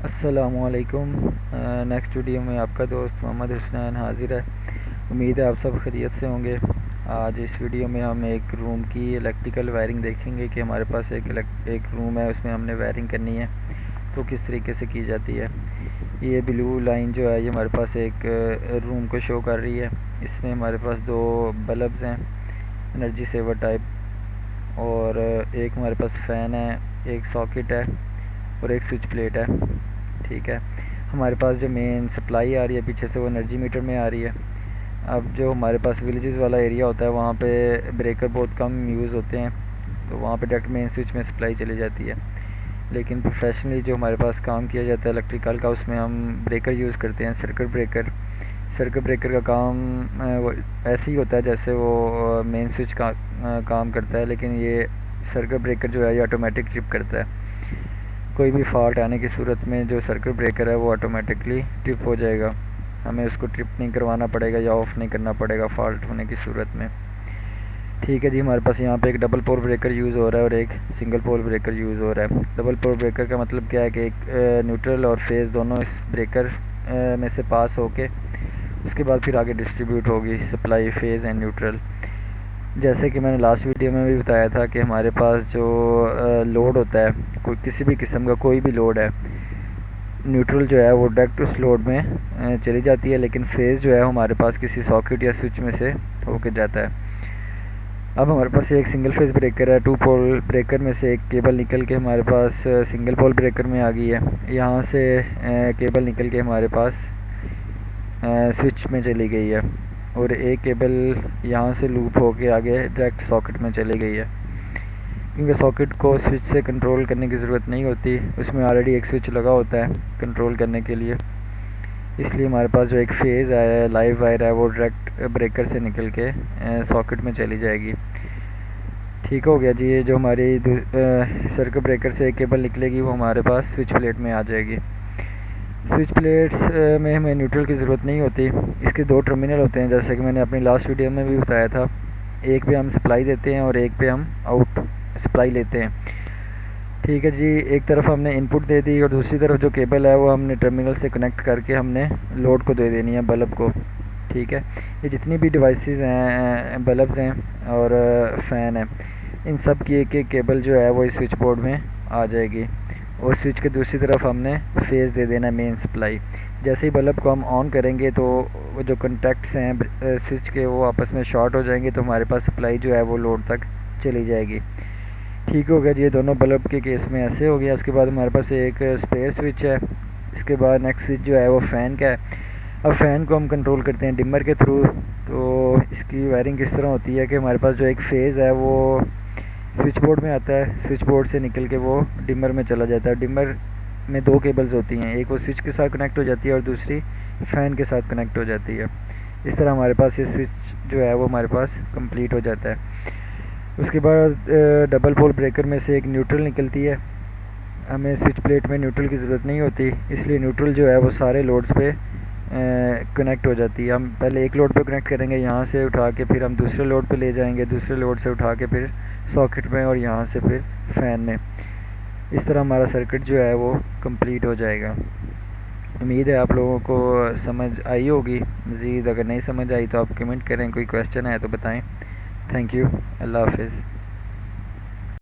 अस्सलामुअलैकुम। Next video में आपका दोस्त मोहम्मद हुसनैन हाज़िर है। उम्मीद है आप सब खैरियत से होंगे। आज इस वीडियो में हम एक रूम की इलेक्ट्रिकल वायरिंग देखेंगे कि हमारे पास एक रूम है, उसमें हमने वायरिंग करनी है तो किस तरीके से की जाती है। ये ब्लू लाइन जो है ये हमारे पास एक रूम को शो कर रही है। इसमें हमारे पास दो बल्ब्स हैं एनर्जी सेवर टाइप, और एक हमारे पास फ़ैन है, एक सॉकेट है और एक स्विच प्लेट है। ठीक है, हमारे पास जो मेन सप्लाई आ रही है पीछे से वो एनर्जी मीटर में आ रही है। अब जो हमारे पास विलेजेस वाला एरिया होता है वहाँ पे ब्रेकर बहुत कम यूज़ होते हैं, तो वहाँ पे डायरेक्ट मेन स्विच में सप्लाई चली जाती है। लेकिन प्रोफेशनली जो हमारे पास काम किया जाता है इलेक्ट्रिकल का, उसमें हम ब्रेकर यूज़ करते हैं, सर्किट ब्रेकर। सर्किट ब्रेकर का काम वो ऐसे ही होता है जैसे वो मेन स्विच का काम करता है, लेकिन ये सर्किट ब्रेकर जो है ये ऑटोमेटिक ट्रिप करता है। कोई भी फॉल्ट आने की सूरत में जो सर्किट ब्रेकर है वो ऑटोमेटिकली ट्रिप हो जाएगा, हमें उसको ट्रिप नहीं करवाना पड़ेगा या ऑफ़ नहीं करना पड़ेगा फॉल्ट होने की सूरत में। ठीक है जी, हमारे पास यहाँ पे एक डबल पोल ब्रेकर यूज़ हो रहा है और एक सिंगल पोल ब्रेकर यूज़ हो रहा है। डबल पोल ब्रेकर का मतलब क्या है कि एक न्यूट्रल और फेज़ दोनों इस ब्रेकर में से पास होके उसके बाद फिर आगे डिस्ट्रीब्यूट होगी सप्लाई फेज़ एंड न्यूट्रल। जैसे कि मैंने लास्ट वीडियो में भी बताया था कि हमारे पास जो लोड होता है, कोई किसी भी किस्म का कोई भी लोड है, न्यूट्रल जो है वो डायरेक्ट उस लोड में चली जाती है, लेकिन फेज़ जो है हमारे पास किसी सॉकेट या स्विच में से होके जाता है। अब हमारे पास एक सिंगल फेज़ ब्रेकर है, टू पोल ब्रेकर में से एक केबल निकल के हमारे पास सिंगल पोल ब्रेकर में आ गई है। यहाँ से केबल निकल के हमारे पास स्विच में चली गई है और एक केबल यहाँ से लूप होके आगे डायरेक्ट सॉकेट में चली गई है। क्योंकि सॉकेट को स्विच से कंट्रोल करने की ज़रूरत नहीं होती, उसमें ऑलरेडी एक स्विच लगा होता है कंट्रोल करने के लिए। इसलिए हमारे पास जो एक फेज़ है, लाइव वायर है, वो डायरेक्ट ब्रेकर से निकल के सॉकेट में चली जाएगी। ठीक हो गया जी। ये जो हमारी सर्किट ब्रेकर से एक केबल निकलेगी वो हमारे पास स्विच प्लेट में आ जाएगी। स्विच प्लेट्स में हमें न्यूट्रल की ज़रूरत नहीं होती। इसके दो टर्मिनल होते हैं, जैसे कि मैंने अपनी लास्ट वीडियो में भी बताया था। एक पे हम सप्लाई देते हैं और एक पे हम आउट सप्लाई लेते हैं। ठीक है जी, एक तरफ हमने इनपुट दे दी और दूसरी तरफ जो केबल है वो हमने टर्मिनल से कनेक्ट करके हमने लोड को दे देनी है, बल्ब को। ठीक है, ये जितनी भी डिवाइसेस हैं, बल्ब्स हैं और फ़ैन है, इन सब की एक एक केबल जो है वो इस स्विच बोर्ड में आ जाएगी और स्विच के दूसरी तरफ हमने फेज़ दे देना मेन सप्लाई। जैसे ही बल्ब को हम ऑन करेंगे तो वो जो कॉन्टैक्ट्स हैं स्विच के वो आपस में शॉर्ट हो जाएंगे, तो हमारे पास सप्लाई जो है वो लोड तक चली जाएगी। ठीक हो गया जी, ये दोनों बल्ब के केस में ऐसे हो गया। उसके बाद हमारे पास एक स्पेयर स्विच है। इसके बाद नेक्स्ट स्विच जो है वो फ़ैन का है। अब फ़ैन को हम कंट्रोल करते हैं डिमर के थ्रू। तो इसकी वायरिंग किस तरह होती है कि हमारे पास जो एक फ़ेज़ है वो स्विच बोर्ड में आता है, स्विच बोर्ड से निकल के वो डिमर में चला जाता है। डिमर में दो केबल्स होती हैं, एक वो स्विच के साथ कनेक्ट हो जाती है और दूसरी फ़ैन के साथ कनेक्ट हो जाती है। इस तरह हमारे पास ये स्विच जो है वो हमारे पास कंप्लीट हो जाता है। उसके बाद डबल पोल ब्रेकर में से एक न्यूट्रल निकलती है। हमें स्विच प्लेट में न्यूट्रल की ज़रूरत नहीं होती, इसलिए न्यूट्रल जो है वो सारे लोड्स पे कनेक्ट हो जाती है। हम पहले एक लोड पे कनेक्ट करेंगे, यहाँ से उठा के फिर हम दूसरे लोड पे ले जाएंगे, दूसरे लोड से उठा के फिर सॉकेट में और यहाँ से फिर फ़ैन में। इस तरह हमारा सर्किट जो है वो कंप्लीट हो जाएगा। उम्मीद है आप लोगों को समझ आई होगी। मज़ीद अगर नहीं समझ आई तो आप कमेंट करें, कोई क्वेश्चन है तो बताएं। Thank you. अल्लाह हाफिज़।